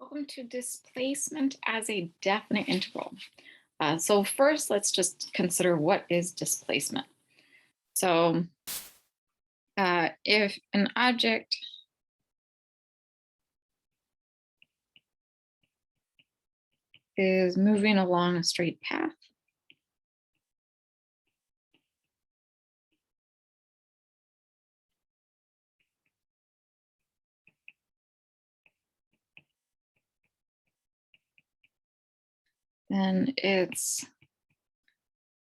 Welcome to displacement as a definite integral. So first, let's just consider what is displacement. So if an object is moving along a straight path, then its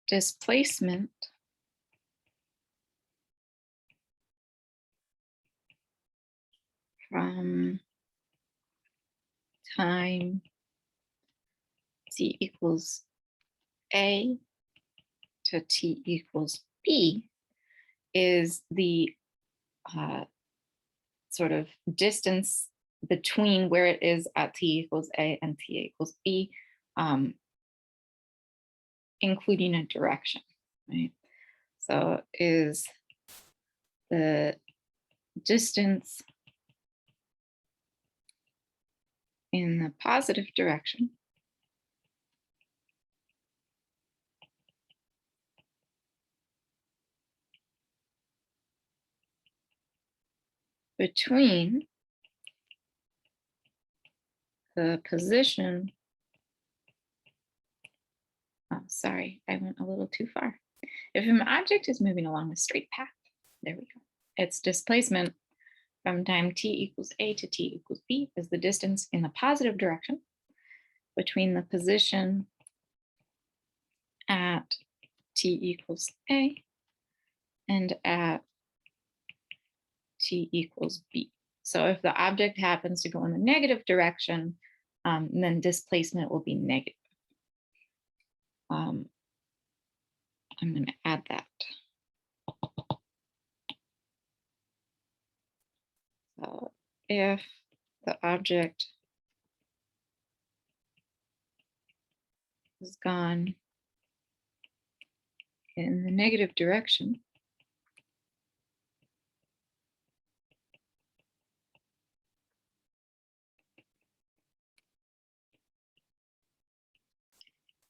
displacement from time t equals a to t equals b is the sort of distance between where it is at t equals a and t equals b, including a direction, right? So is the distance in the positive direction between the position, oh, sorry, I went a little too far. If an object is moving along a straight path, there we go. Its displacement from time t equals a to t equals b is the distance in the positive direction between the position at t equals a and at t equals b. So if the object happens to go in the negative direction, then displacement will be negative. I'm going to add that. So if the object has gone in the negative direction,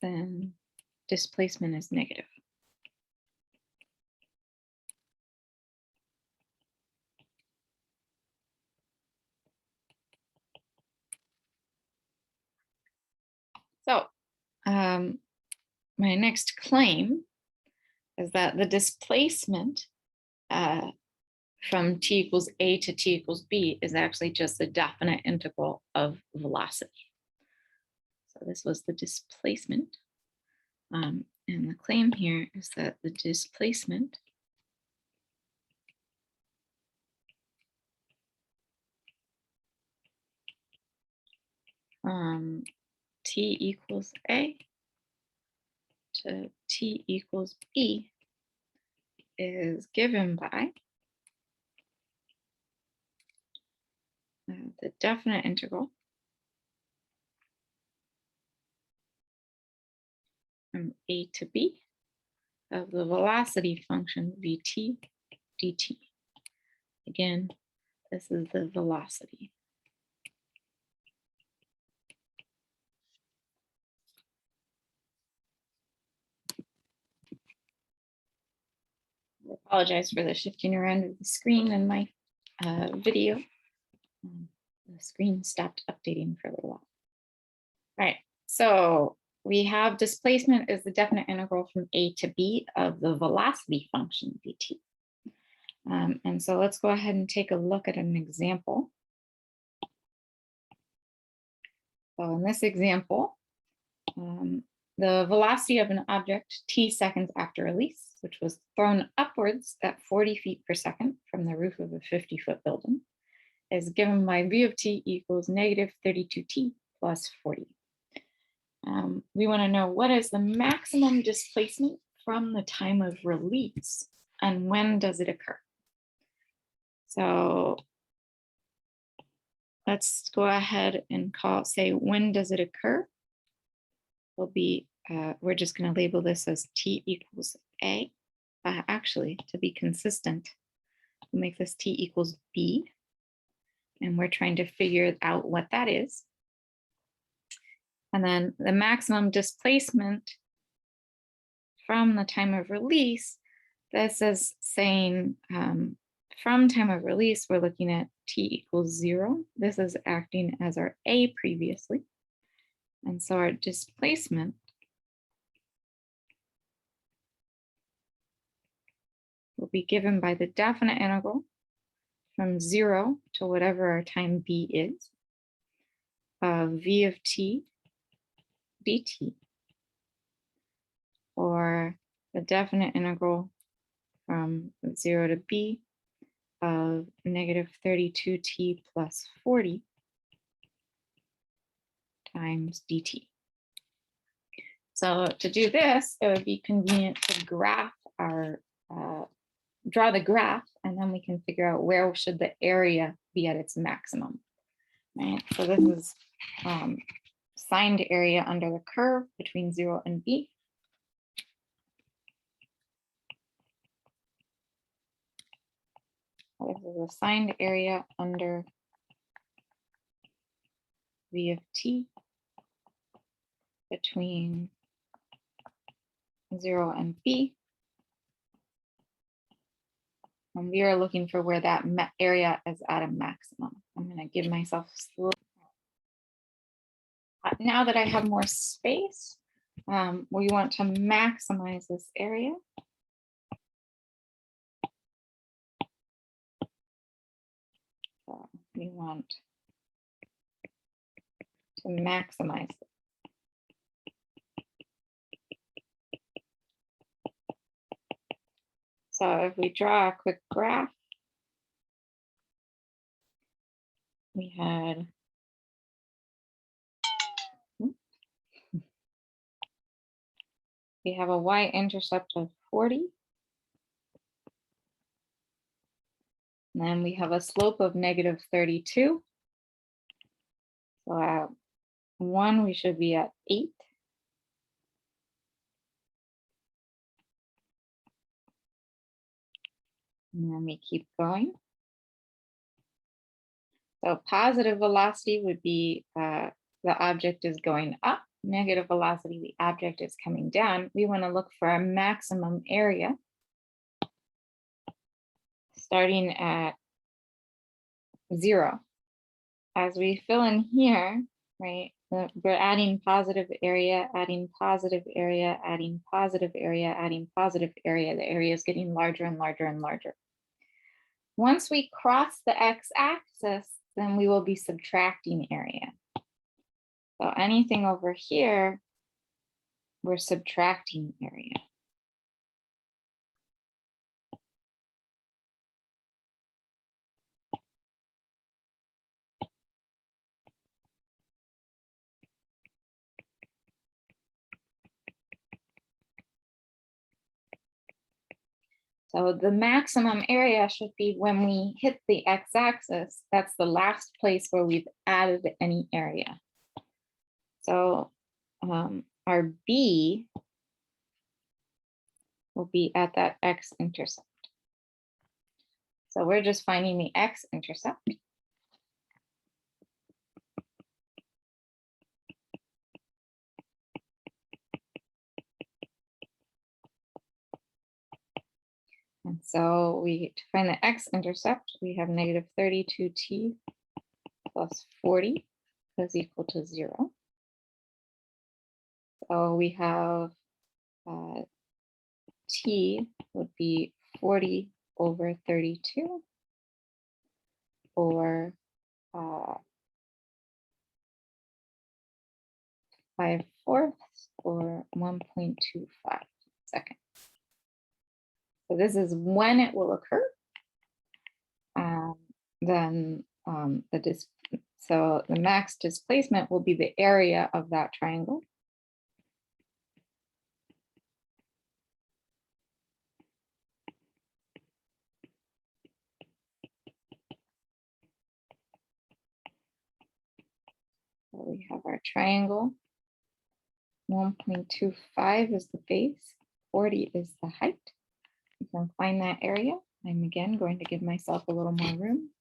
then displacement is negative. So my next claim is that the displacement from t equals a to t equals b is actually just the definite integral of velocity. So this was the displacement. And the claim here is that the displacement from t equals a to t equals b is given by the definite integral from a to b of the velocity function vt dt. Again, this is the velocity. I apologize for the shifting around of the screen in my video. The screen stopped updating for a little while. All right, so we have displacement is the definite integral from a to b of the velocity function vt. And so let's go ahead and take a look at an example. So in this example, the velocity of an object t seconds after release, which was thrown upwards at 40 feet per second from the roof of a 50-foot building, is given by v of t equals negative 32t plus 40. We want to know what is the maximum displacement from the time of release and when does it occur? So let's go ahead and say when does it occur? Will be, we're just going to label this as t equals a. Actually, to be consistent, we'll make this t equals b. And we're trying to figure out what that is. And then the maximum displacement from the time of release, this is saying from time of release, we're looking at t equals 0. This is acting as our a previously. And so our displacement will be given by the definite integral from 0 to whatever our time b is, of v of t dt, or the definite integral from 0 to b of negative 32t plus 40 times dt. So to do this, it would be convenient to graph our, draw the graph, and then we can figure out where should the area be at its maximum, right? So this is signed area under the curve between 0 and b. This is a signed area under v of t between 0 and b. And we are looking for where that area is at a maximum. I'm going to give myself slow. Now that I have more space, we want to maximize this area. So we want to maximize it. So if we draw a quick graph, we have a y-intercept of 40. And then we have a slope of negative 32. So at 1, we should be at 8. And then we keep going. So positive velocity would be the object is going up. Negative velocity, the object is coming down. We want to look for a maximum area starting at 0. As we fill in here, right, we're adding positive area, adding positive area, adding positive area, adding positive area. The area is getting larger and larger and larger. Once we cross the x-axis, then we will be subtracting area. So anything over here, we're subtracting area. So the maximum area should be when we hit the x-axis. That's the last place where we've added any area. So our b will be at that x-intercept. So we're just finding the x-intercept. And so to find the x-intercept, we have negative 32t plus 40 is equal to 0. So we have t would be 40 over 32, or 5/4, or 1.25 seconds. So this is when it will occur. Then so the max displacement will be the area of that triangle. So we have our triangle. 1.25 is the base, 40 is the height. You can find that area. I'm again going to give myself a little more room.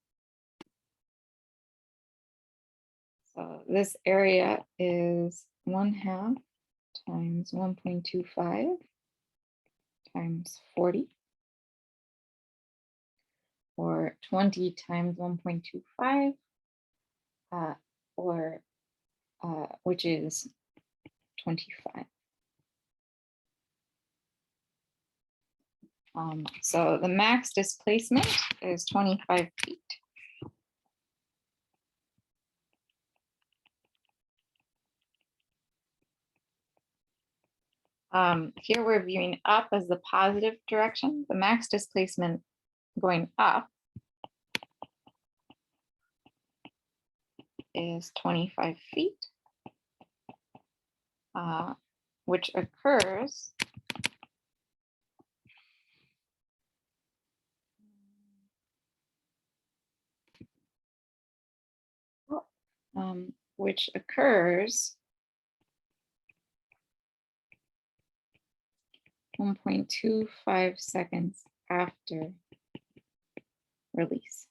So this area is 1/2 times 1.25 times 40, or 20 times 1.25, which is 25. So the max displacement is 25 feet. Here we're viewing up as the positive direction. The max displacement going up is 25 feet, which occurs which occurs 1.25 seconds after release.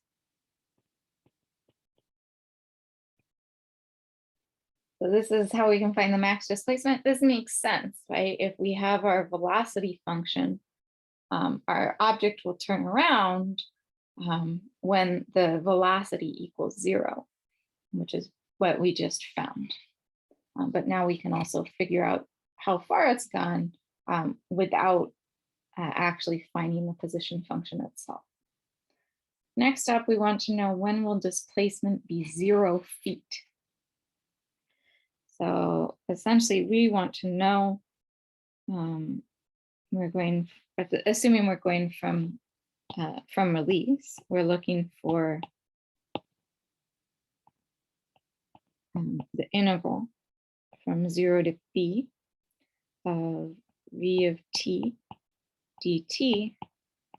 So this is how we can find the max displacement. This makes sense, right? If we have our velocity function, our object will turn around when the velocity equals 0, which is what we just found. But now we can also figure out how far it's gone without actually finding the position function itself. Next up, we want to know, when will displacement be 0 feet? So essentially, we want to know, assuming we're going from release, we're looking for the interval from 0 to b of v of t dt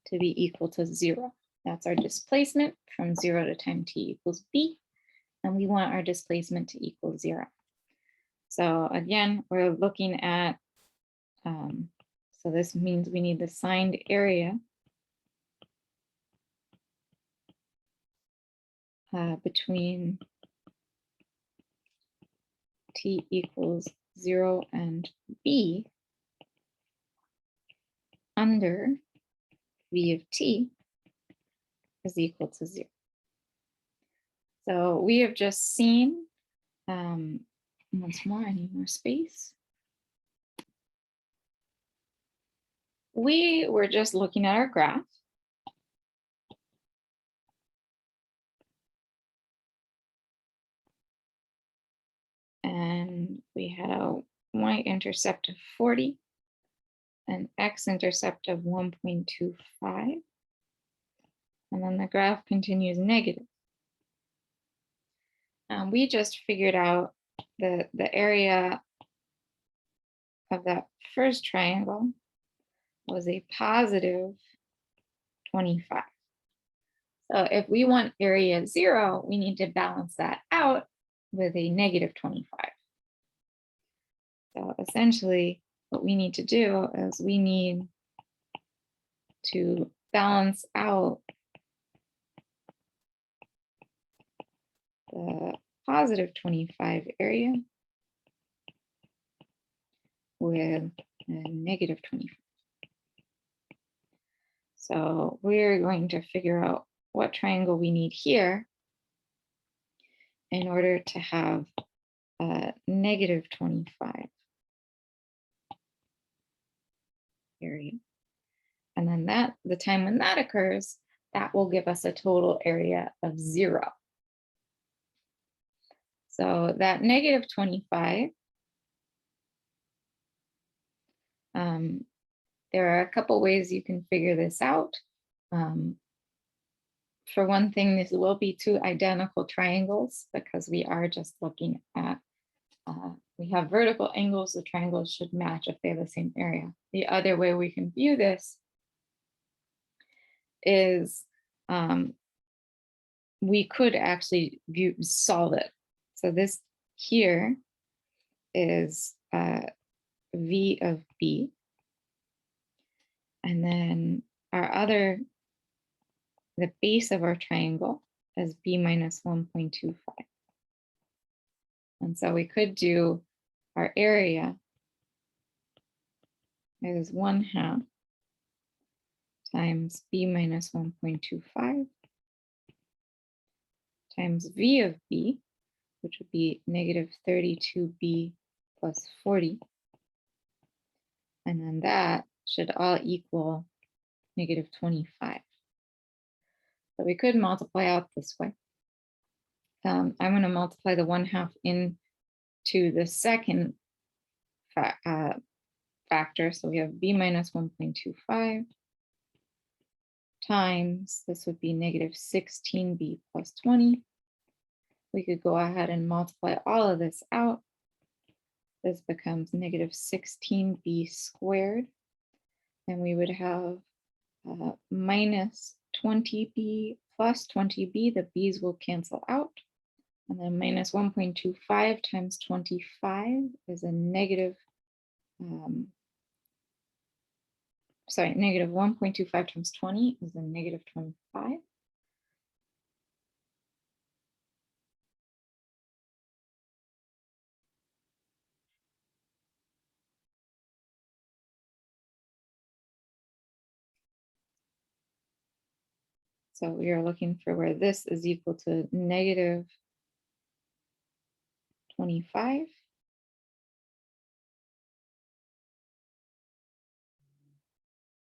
to be equal to 0. That's our displacement from 0 to time t equals b, and we want our displacement to equal 0. So again, we're looking at, so this means we need the signed area between t equals 0 and b under v of t is equal to 0. So we have just seen, once more, I need more space. We were just looking at our graph. And we had a y-intercept of 40, an x-intercept of 1.25, and then the graph continues negative. We just figured out the area of that first triangle was a positive 25. So if we want area 0, we need to balance that out with a negative 25. So essentially, what we need to do is we need to balance out the positive 25 area with a negative 25. So we're going to figure out what triangle we need here in order to have a negative 25 area. And then the time when that occurs, that will give us a total area of 0. So that negative 25, there are a couple ways you can figure this out. For one thing, this will be 2 identical triangles because we are just looking at, we have vertical angles, the triangles should match if they have the same area. The other way we can view this is we could actually solve it. So this here is v of b. And then the base of our triangle is b minus 1.25. And so we could do our area is 1/2 times b minus 1.25 times v of b, which would be negative 32b plus 40. And then that should all equal negative 25. So we could multiply out this way. I'm going to multiply the 1/2 into the second factor. So we have b minus 1.25 times, this would be negative 16b plus 20. We could go ahead and multiply all of this out. This becomes negative 16b squared. And we would have minus 20b plus 20b. The b's will cancel out. And then minus 1.25 times 25 is a negative, negative 1.25 times 20 is a negative 25. So we are looking for where this is equal to negative 25.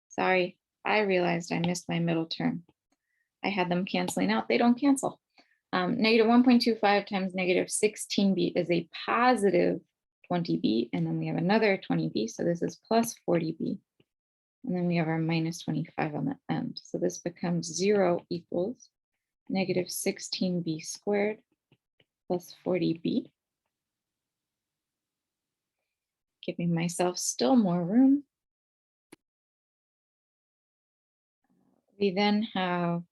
Sorry, I realized I missed my middle term. I had them canceling out. They don't cancel. Negative 1.25 times negative 16b is a positive 20b. And then we have another 20b. So this is plus 40b. And then we have our minus 25 on the end. So this becomes 0 equals negative 16b squared plus 40b. Giving myself still more room. We then have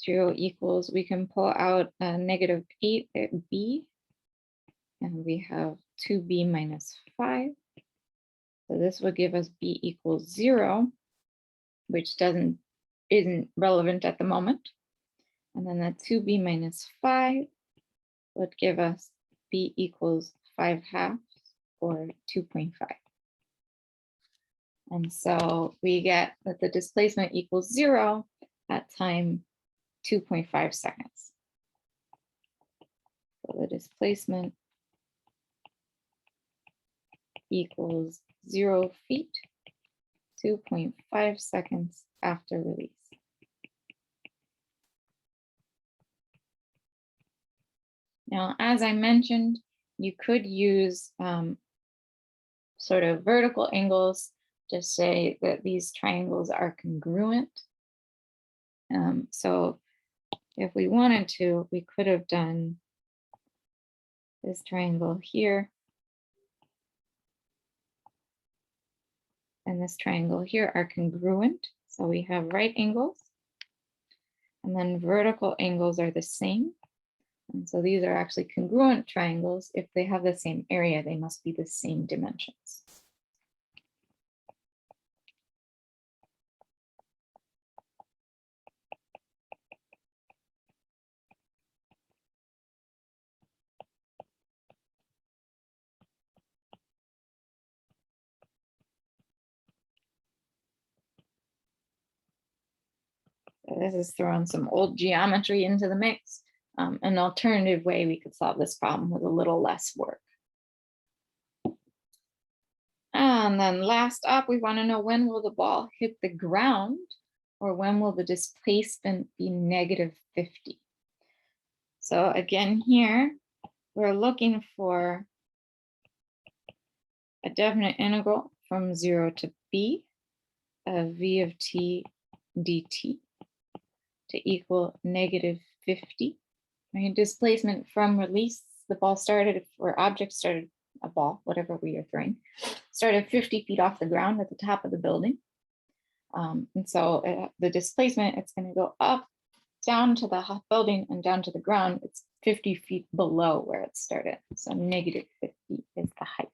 0 equals, we can pull out a negative 8b, and we have 2b minus 5. So this would give us b equals 0, which isn't relevant at the moment. And then that 2b minus 5 would give us b equals 5/2 or 2.5. And so we get that the displacement equals 0 at time 2.5 seconds. So the displacement equals 0 feet, 2.5 seconds after release. Now, as I mentioned, you could use sort of vertical angles to say that these triangles are congruent. So if we wanted to, we could have done this triangle here and this triangle here are congruent. So we have right angles, and then vertical angles are the same. And so these are actually congruent triangles. If they have the same area, they must be the same dimensions. So this is throwing some old geometry into the mix. An alternative way we could solve this problem with a little less work. And then last up, we want to know, when will the ball hit the ground, or when will the displacement be negative 50? So again, here, we're looking for a definite integral from 0 to b of v of t dt to equal negative 50. Right? Displacement from release, the ball started, or object started, a ball, whatever we are throwing, started 50 feet off the ground at the top of the building. And so the displacement, it's going to go up, down to the building and down to the ground. It's 50 feet below where it started. So negative 50 is the height,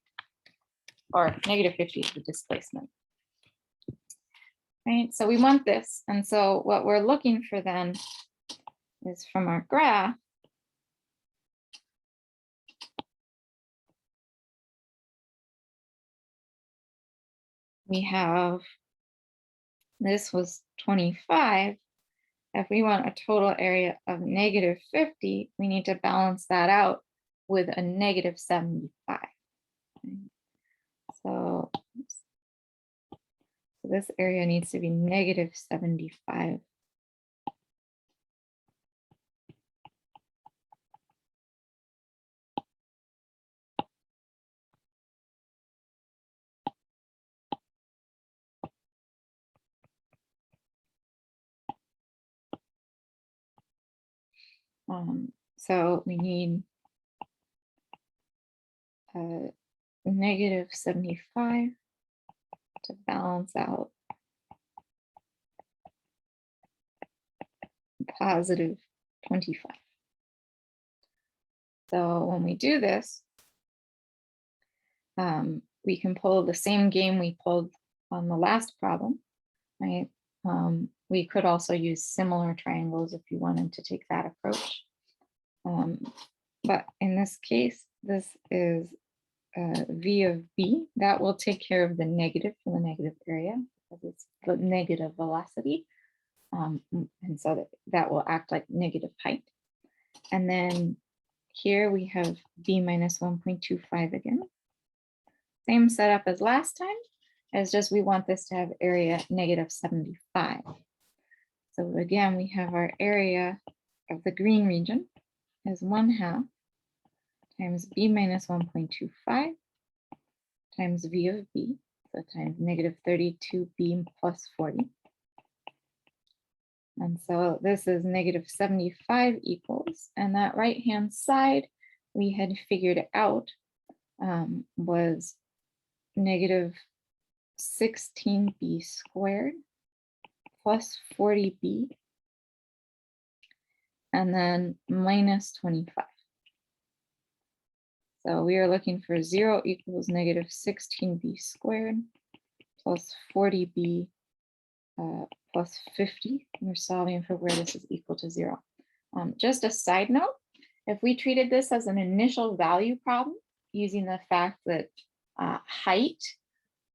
or negative 50 is the displacement. Right, so we want this. And so what we're looking for then is, from our graph, we have, this was 25. If we want a total area of negative 50, we need to balance that out with a negative 75. Okay. So this area needs to be negative 75. So we need negative 75 to balance out positive 25. So when we do this, we can pull the same game we pulled on the last problem, right? We could also use similar triangles if you wanted to take that approach. But in this case, this is V of B. That will take care of the negative for the negative area because it's the negative velocity. And so that will act like negative height. And then here we have B minus 1.25 again. Same setup as last time, as just we want this to have area negative 75. So again, we have our area of the green region as 1/2 times B minus 1.25 times V of B, so times negative 32B plus 40. And so this is negative 75 equals, and that right-hand side we had figured out was negative 16B squared plus 40B, and then minus 25. So we are looking for 0 equals negative 16B squared plus 40B plus 50. We're solving for where this is equal to 0. Just a side note, if we treated this as an initial value problem using the fact that height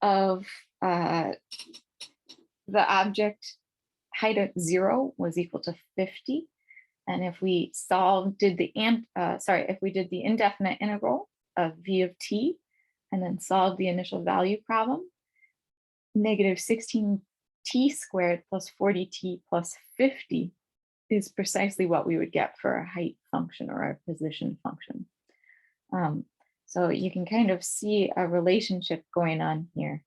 of the object, height at 0 was equal to 50. And if we did the indefinite integral of V of t and then solved the initial value problem, negative 16t squared plus 40t plus 50 is precisely what we would get for a height function or a position function. So you can kind of see a relationship going on here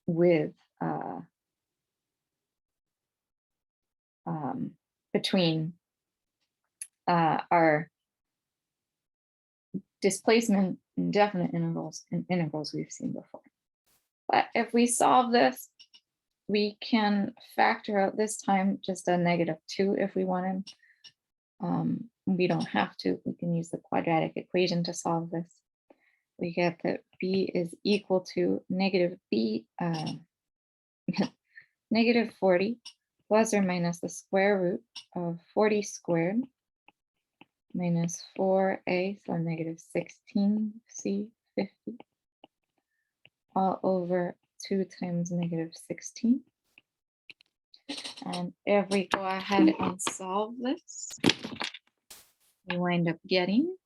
with between our displacement and definite integrals and integrals we've seen before. But if we solve this, we can factor out this time just a -2 if we wanted. We don't have to. We can use the quadratic equation to solve this. We get that b is equal to negative 40 plus or minus the square root of 40 squared minus 4a, so negative 16c 50, all over 2 times negative 16. And if we go ahead and solve this, we wind up getting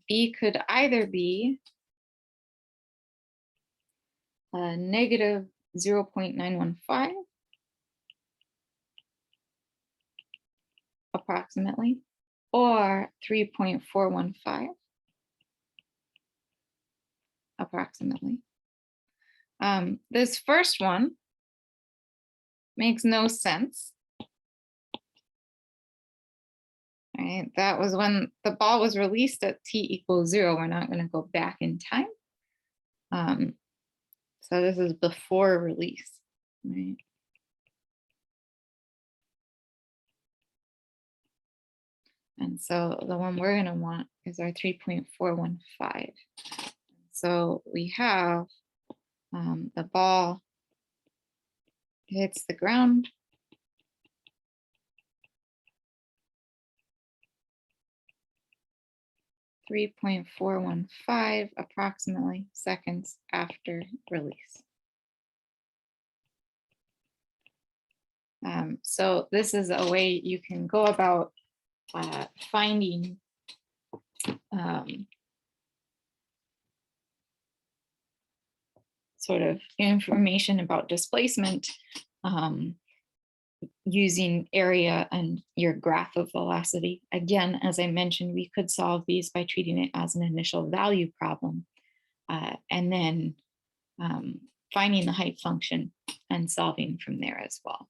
b could either be negative 0.915 approximately, or 3.415 approximately. This first one makes no sense. Right? That was when the ball was released at t equals 0. We're not going to go back in time. So this is before release, right? And so the one we're going to want is our 3.415. So we have the ball hits the ground. 3.415 approximately seconds after release. So this is a way you can go about finding sort of information about displacement using area and your graph of velocity. Again, as I mentioned, we could solve these by treating it as an initial value problem and then finding the height function and solving from there as well.